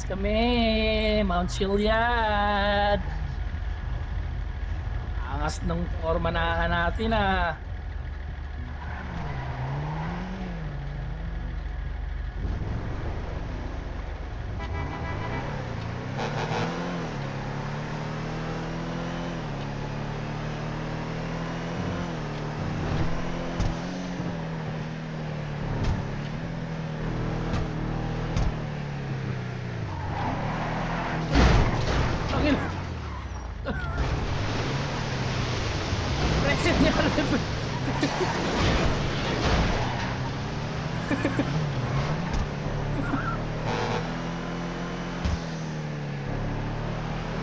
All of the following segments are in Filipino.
kami, Mount Chiliad. Angas ng forma na natin ah. Present niya.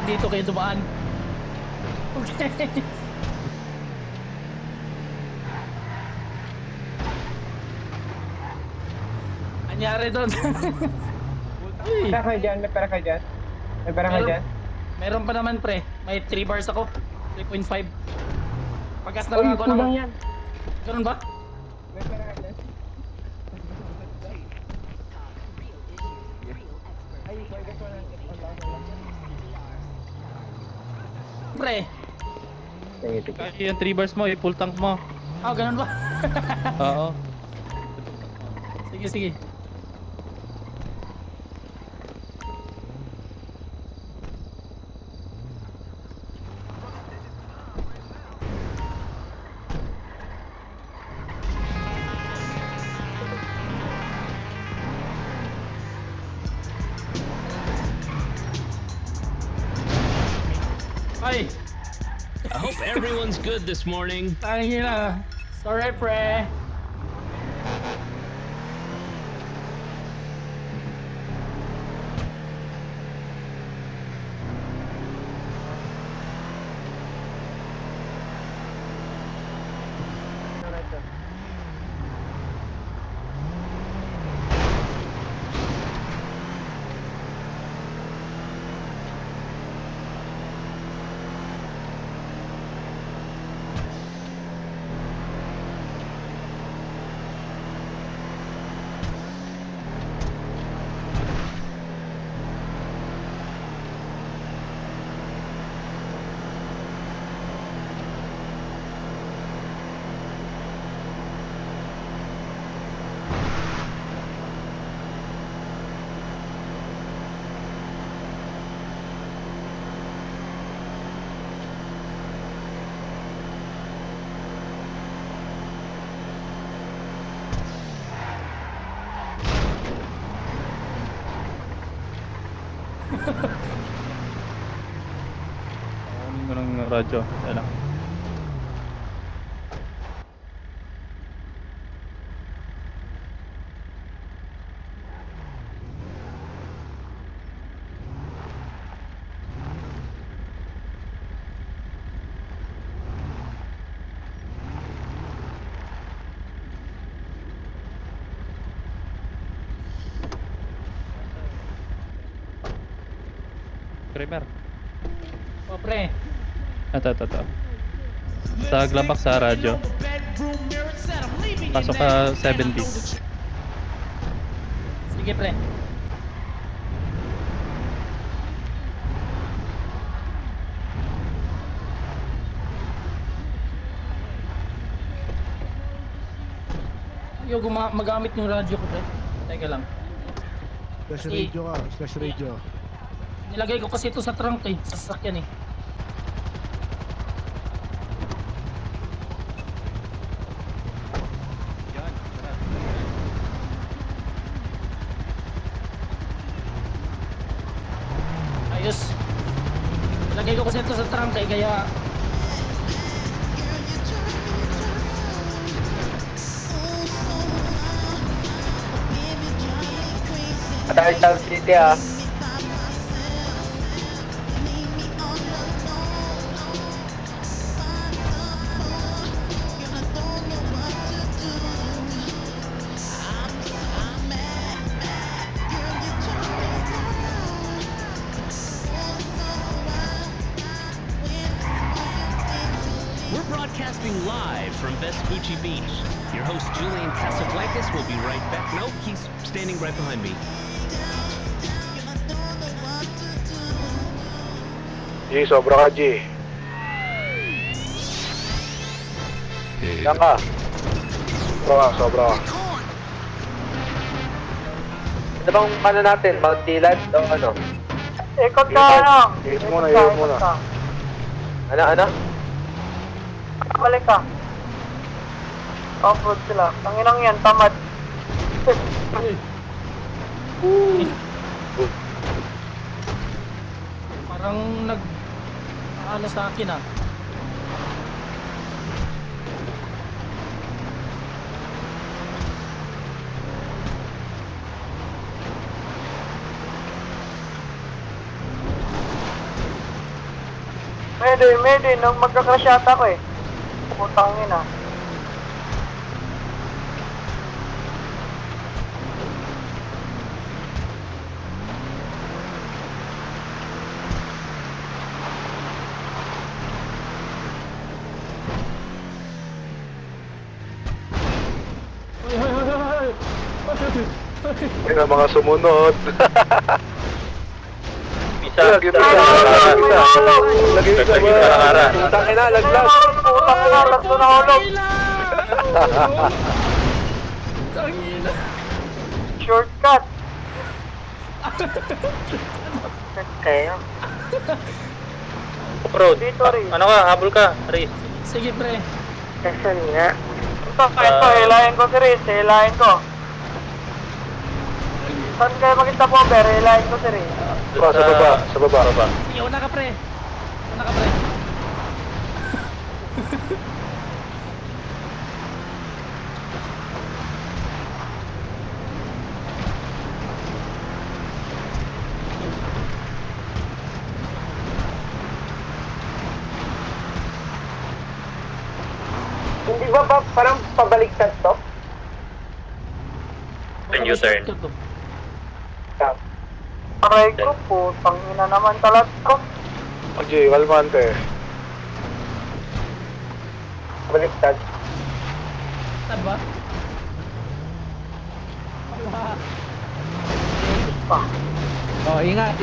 Dito kayo dumaan. Okay. Anyari doon. May pera kayo dyan, may pera kayo dyan. May pera kayo dyan. Meron pa naman pre. May 3 bars ako. 3.5. Pagkas na Uy, lang ako kulang ng... yan. Ganun ba? May pera kayo dyan. Ay, sorry, guys, wala. Pre. Kaya yung 3 bars mo, i-full tank mo. Ganun ba? Oo. Sige, sige. Ay! I hope everyone's good this morning. Tangin na. Sorry, pre. Kunin ko ng radyo. Yan lang. Kramer. O, pre. Ito. Sa glabak sa radyo. Pasok ka 70. Sige, pre. Ayaw magamit yung radyo ko, pre. Teka lang. Slash Kasi- radio ka, slash radio. Nilagay ko kasi ito sa trunk eh. Sa sasakyan eh. Yan. Ayos. Nilagay ko kasi ito sa trunk eh. Kaya... Atay South City ah. We're broadcasting live from Vespucci Beach. Your host, Julian Casablancas, will be right back. Nope, he's standing right behind me. G, sobra ka, G. Yan ka. Sobra ka. Ano bang ano natin? Mount Dilan o ano? Ikot ka ano? Ikot muna, ikot muna. Ano? Balik ka. Off-road sila. Tanginang yan, tamad. Parang ano sa akin ah. Mede, nung magka-crash yata ko eh. Putang ina. Hoy. Yan ang mga sumunod. Pisa. Lagi mo sa Lagi mo sa Putang ina, laglag. Putang ina, lagto na hulog. Tangina. Shortcut. Kayo. Bro, Dito rin. ano ka? Habol ka, Riz. Sige pre. Saan nga? Ito, hilahin ko si Riz, hilahin ko. Saan kayo makita po, Ber? Hilahin ko si Riz. Sa baba. Sige, una ka pre. Una ka pre. Hindi ba parang pabaliktad to? Then you turn. Aray ko po, tangina naman talat ko. G, kalmante. Baliktad. Saan ba? Wala. Oh, ingat.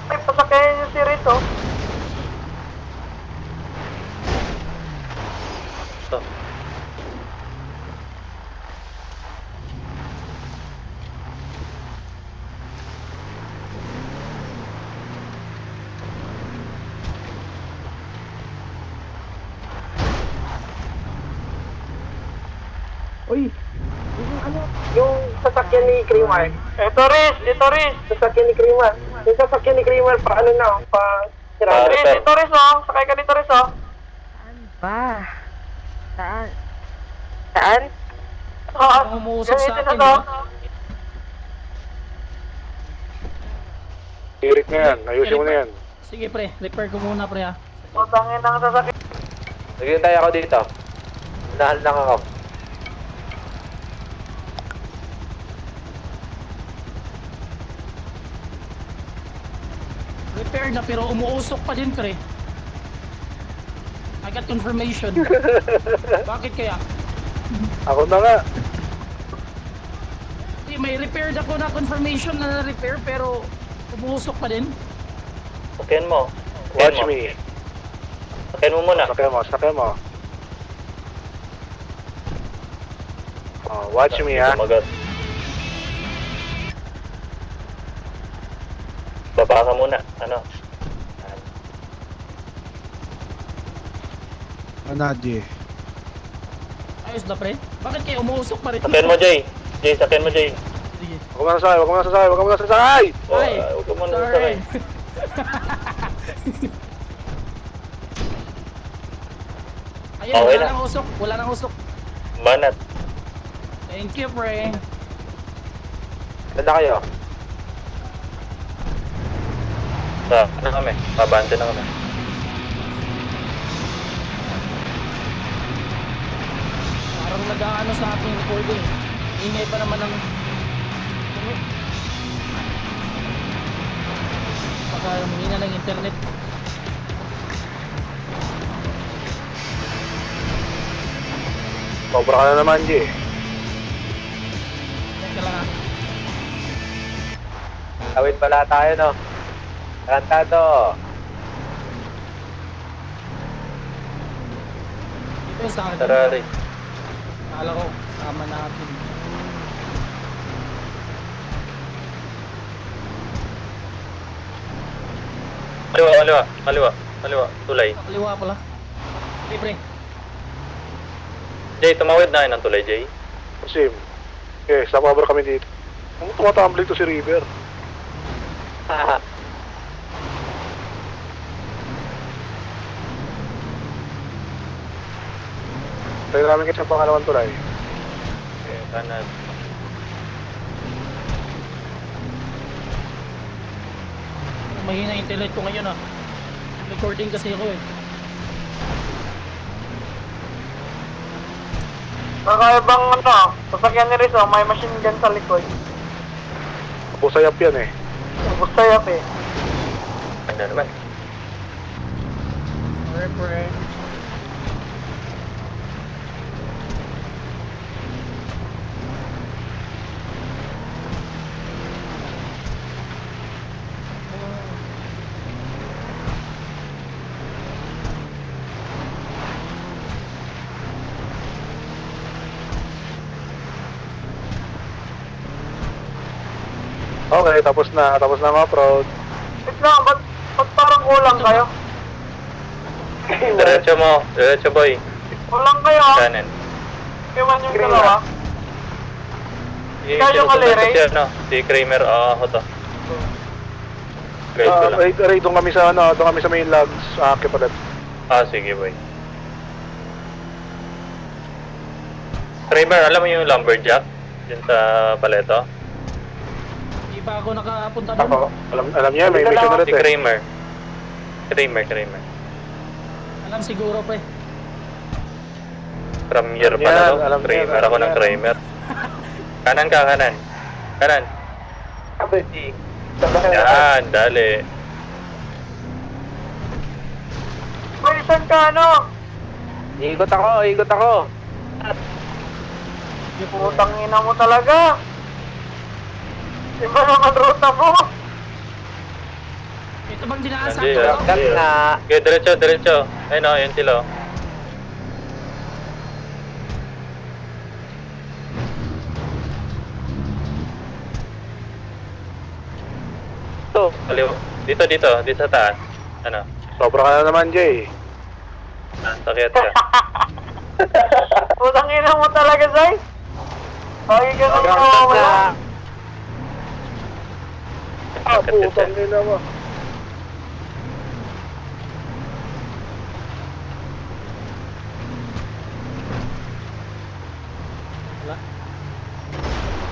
Ay, pasakayin yung si Riz, oh. Ito. Yung sasakyan ni Creamer. Ito Riz. Sasakyan ni Creamer. Yung sasakyan ni Creamer, paano na? Ah, Riz, sir. ito Riz, oh. Sakay ka dito Riz, oh. Saan? Parang umuusok sa akin, no? Irit na yan. Ayusin mo na yan. Sige pre, repair ko muna pre ha. Putangin ang sasakyan. Naghihintay ako dito. Unahan lang ako. Repair na pero umuusok pa din pre. I got confirmation. Bakit kaya? Ako na nga. May repaired ako na confirmation na na-repair pero umuusok pa din. Sakyan mo. Watch me. Sakyan mo muna. Sakay mo. Oh, watch me, ha. Tumagat. Baba ka muna. Ano? Anadye. Ayos na pre. Bakit kayo umuusok pa rin? Sakyan mo, Jay. Sakyan mo, Jay. Sige. Huwag mo na sasakay. Ay, Huwag ka muna sorry. sasakay. Ayun, Okay wala na. nang usok. Wala nang usok. Banat. Thank you pre. Ganda kayo. Ano kami? Pabante na kami. Parang nag-aano sa ating recording. Ingay pa naman ng... Baka humina ng internet. Sobra ka na naman, G. Teka lang ha. Tawid pala tayo, no? Kantado. Dito yung sa akin. Ferrari. Akala ko, sama natin. Kaliwa. Tulay. Kaliwa pala. Sige, pre. Jay, tumawid na ng tulay, Jay. Sim. Okay, sa cover kami dito. Ang tumatumbling to si River. Tayo namin kita sa pangalawang tulay. Okay, kanan. Mahina yung internet ko ngayon ah. Recording kasi ako eh. Kakaibang sasakyan ni Rizzo, may machine gun sa likod. Busayap yan eh. Busayap eh. Ano naman? Sorry, pre. Okay, tapos na ang off-road. Wait lang, ba't parang kulang kayo? Diretso boy. Kulang kayo ah. Kanan. Iwan yung dalawa. Ikaw yung alere? Si Kramer, ako to. Guide ko lang. Ray, doon kami sa main logs, kapalit. Sige boy. Kramer, alam mo yung lumberjack? Diyan sa paleto? Hindi pa ako nakapunta Ako, doon. alam niya, may mission ulit Si eh. Kramer. Alam siguro, pre. From year pa na to. alam niya, Kramer, alam ako ng niya. Kramer. Kanan ka, kanan. Kanan. Yan, dali. Wait, saan ka Ikot ako. Putang ina mo talaga. Iba naman ruta mo. Ito bang dinaasak Hindi, ko? Cut na. Okay, diretso. Ayun o, yun sila. Kaliwa. Dito sa taas. Ano? Sobra ka na naman, Jay. Sakit ka. Putang ina mo talaga, Zay. Lagi ka nang Cut nawawala. na. Putang ina mo. Wala.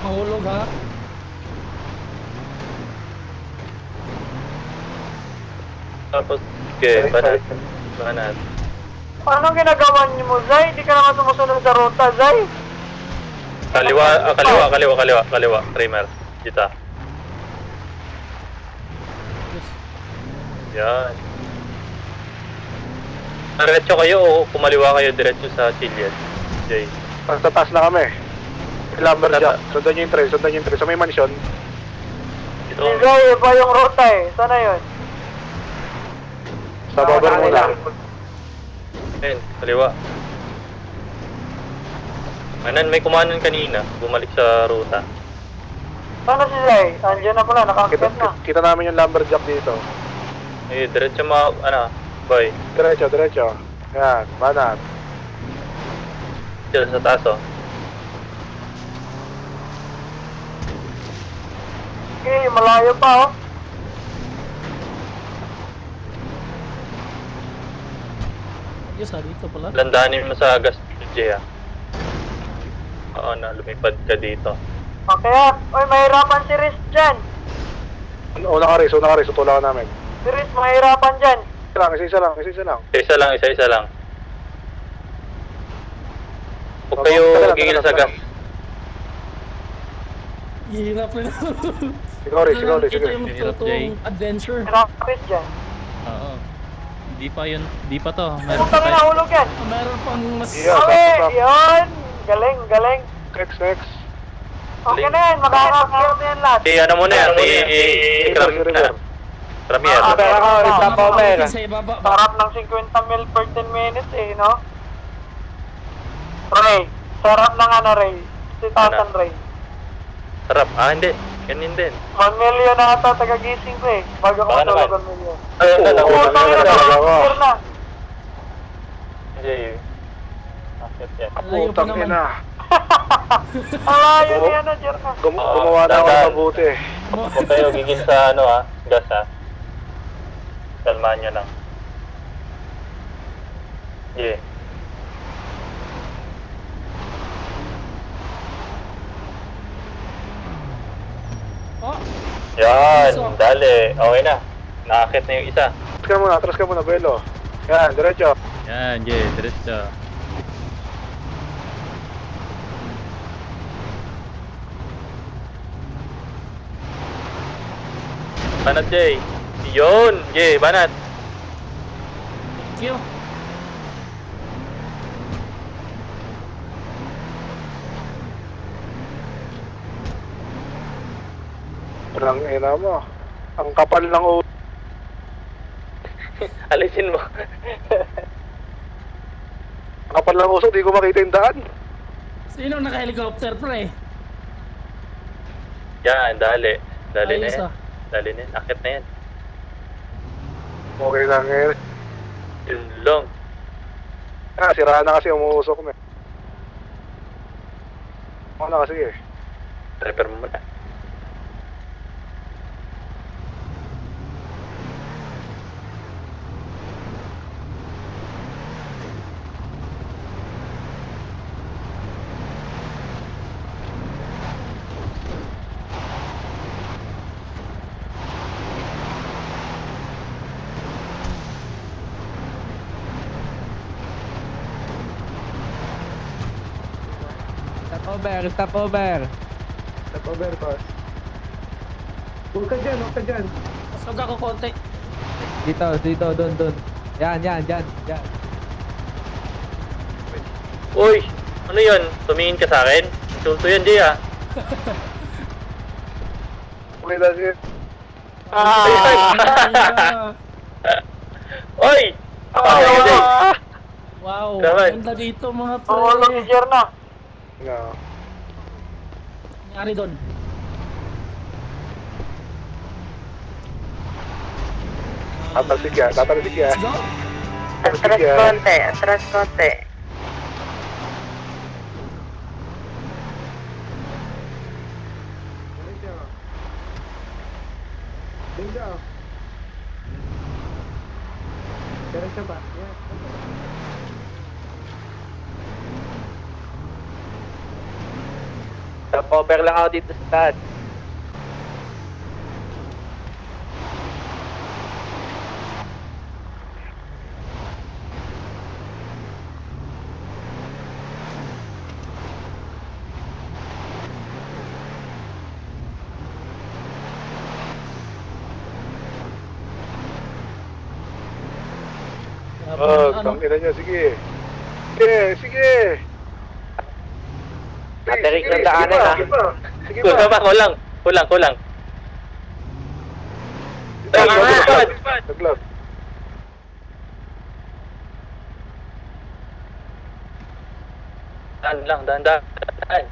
Mahulog ha. Tapos, okay, banat. Anong ginagawa niyo mo, Zay? Di ka naman sumusunod sa ruta, Zay. Kaliwa. Kramer. Dito. Yes. Yan. Diretso kayo o kumaliwa kayo diretso sa Chiliad? Jay. Sa taas na kami. Lumberjack. Sundan niyo yung trail, Sa may mansion. Ito. Zay, iba yung ruta eh. Sana yun? Sa baba muna. Ayun, kaliwa. Manan, may kumanan kanina. Bumalik sa ruta. Sana si Zay? Andiyan na pala, nakakit na. Kita namin yung lumberjack dito. Diretso boy. Diretso. Yan, banat. Diyan sa taas Okay, malayo pa Yes, dito pala. Landanin mo sa gas, Jay Oo na, lumipad ka dito. Okay Oy, mahirapan si Riz dyan. Una ka Riz. Tutula ka namin. Si Riz, mahirapan dyan. Isa lang. Isa lang. Huwag kayo gigil sa gas. Hirap na. Ikaw Riz. Ito yung Hirap, Jay. totoong adventure. Riz dyan. Oo. Di pa to. Meron Kung pa kami tayo. nahulog yan. Meron pang mas... Okay, yun. Galing. Next. Okay na yan, makakakit na yan lahat. Ano muna yan? Premier. Pero ako, stop over. Sa ibaba ba? Sarap ng 50 mil per 10 minutes eh, no? Ray, sarap ng ano, Ray? 2,000, Ray. Sarap. Hindi. Ganyan din. 1 million na ata tagagising ko eh. Bago ko Baka naman. matulog 1 million. Ayun na lang. Oo, tangin na sure na. Hindi. Akit yan. Layo pa naman. Alayo niya na, Jer na. Gumawa na ako ng mabuti. Huwag kayo gigil sa gas Kalmahan nyo lang. Yeah. Oh, Yan, dali. Okay na. Nakakit na yung isa. Atras ka muna, Belo. Yan, diretso. Yan, Jay, diretso. Banat, Jay. Yun, Jay, banat. thank you. Parang ina mo. Ang kapal ng ulo. Alisin mo. Ang kapal ng uso, di ko makita yung daan. Sino naka-helicopter, pre? Yan, dali. Dali na Ayos, yan. ah. Dali na yan. Akit na yan. Okay lang ngayon. Yun lang. Siraan na kasi umuusok mo. Ako na kasi eh. Repair mo muna. Stop over, stop over. Step over, boss. Huwag ka dyan, huwag ka dyan. Pasog ako konti. Dito, doon. Yan. Uy! Ano yun? Tumingin ka sa akin? Insulto yan, Jay Okay na sige. Uy! Jay! Wow, Naman. ganda dito mga pre. Oo, si Jer na. No. Nangyari doon. Tatalsik yan. Let's go. Atras konti. Stop over lang ako dito sa taas. Grabe Oh, na, ano? tangina niya. Sige. Sige. Aterik ng daanan Sige pa. Kulang. Naglag. Daan.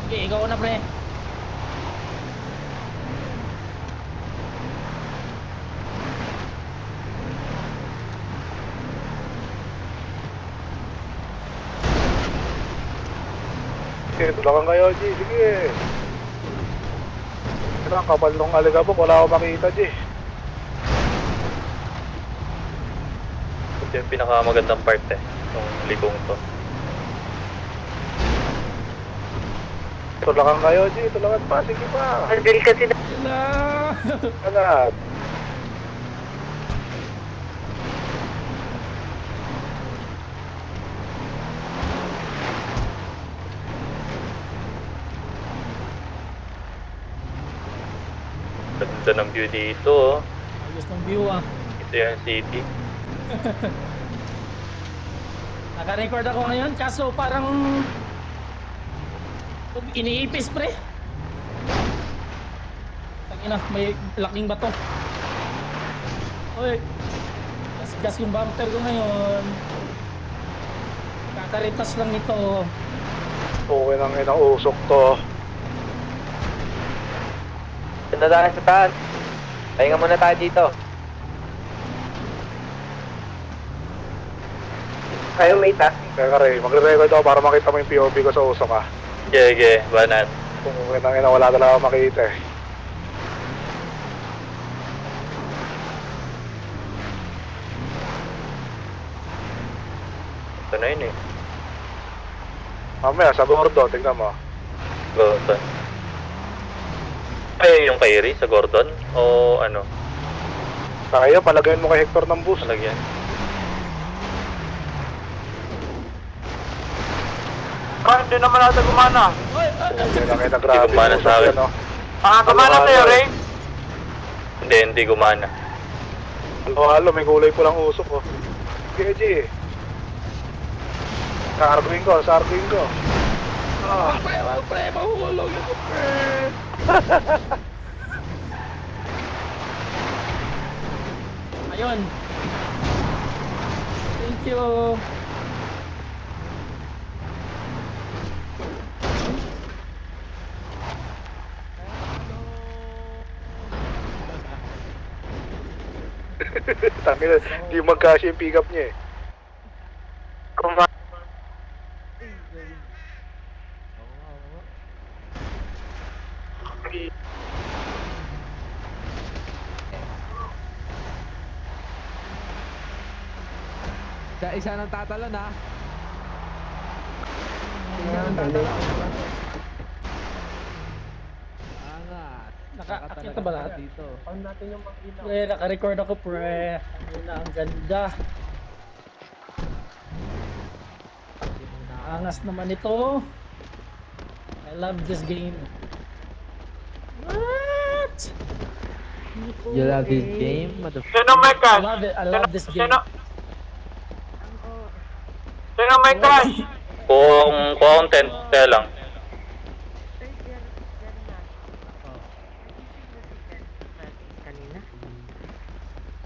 Sige, ikaw na pre. Sige, tulakan kayo, G. Sige. Ano ang kapal nung aligabok? Wala akong makita, G. Ito yung pinakamagandang part itong ligong to. Tulakan kayo, G. Tulakan pa. Sige pa. Aldil kasi na. Wala. Anak. Ganda ng view dito. Ayos ng view ah. Ito yung city. Naka-record ako ngayon kaso parang Iniipis, pre. Tangina, may laking bato. Oy. Gas yung bumper ko ngayon. Kakaritas lang nito. Okay nang inausok to. Ganda tayo sa taas. Pahinga muna tayo dito. Kayo may task. Kaya Ray, magre-record ako para makita mo yung POV ko sa usok ah. Sige, banat. Kung kinang wala talaga ako makita eh. Ito na yun eh. Mamaya sa Gordo, tignan mo. Gordon. Ay, yung kay Iri sa Gordon? O ano? Kaya palagayin mo kay Hector ng boost. Malagyan. Hindi naman natin gumana. Hindi na kita grabe. Hindi gumana sa akin. Gumana tayo, Ray. Hindi gumana. Halo, may kulay pulang usok oh. Sige, G. Sa-arguin ko. Ah. Pre, mahulog ako, pre. Ayun. Thank you. Tangina, di magkasya yung pick up niya eh. Isa nang tatalon ha. Angat. Nakakakit na ba lahat? Dito. Pre, naka-record ako, pre. Ayun na, ang ganda. Angas naman ito. I love this game. What? You love this game, motherfucker. Sino may I cash? love it. I love this game. Sino may cash? Kung content, kaya lang.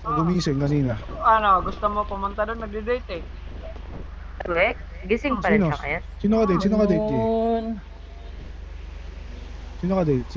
Gumising kanina. Ano, gusto mo pumunta doon? Nagde-date eh. Correct? Gising pa rin siya kaya? Sino ka date? Sino ka date, G? Ayun. Sino ka date?